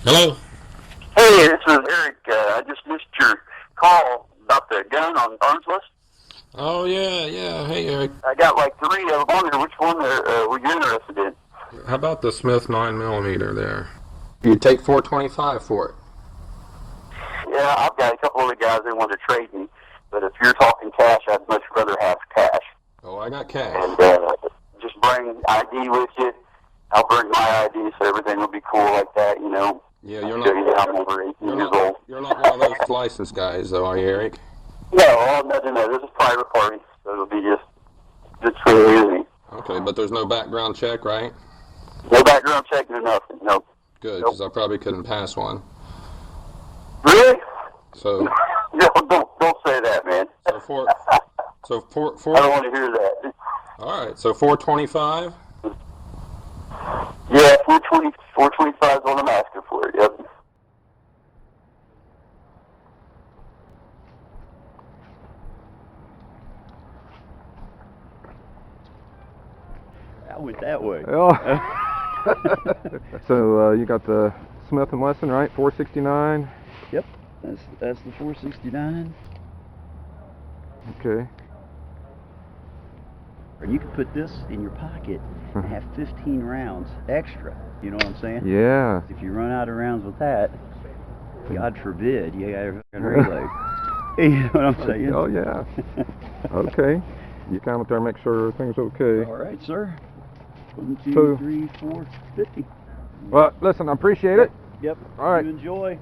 Hello? Hey, this is Eric. I just missed your call about the gun on arms list. Oh, yeah. Hey, Eric. I got like 3 of them on there. Which one were you interested in? How about the Smith 9mm there? You'd take $425 for it. Yeah, I've got a couple other guys that want to trade me, but if you're talking cash, I'd much rather have cash. Oh, I got cash. And just bring ID with you. I'll bring my ID, so everything will be cool like that, you know. Yeah, you're Show you that not. I'm over 18 years old. You're not one of those licensed guys, though, are you, Eric? No, this is a private party, so it'll be just for me. Okay, but there's no background check, right? No background check, no nothing. No. Good, because I probably couldn't pass one. Really? So. No, don't say that, man. So four. I don't want to hear that. All right, so $425. Yeah, 425 is what I'm asking for. Yep. I went that way. Oh. So you got the Smith and Wesson, right? 469. Yep, that's the 469. Okay. Or you could put this in your pocket and have 15 rounds extra. You know what I'm saying? Yeah. If you run out of rounds with that, God forbid, you gotta reload. You know what I'm saying? Oh yeah. Okay. You come up there and make sure everything's okay. All right, sir. 1, 2, So- 3, 4, 50. Well, listen, I appreciate it. Yep. All right. You enjoy.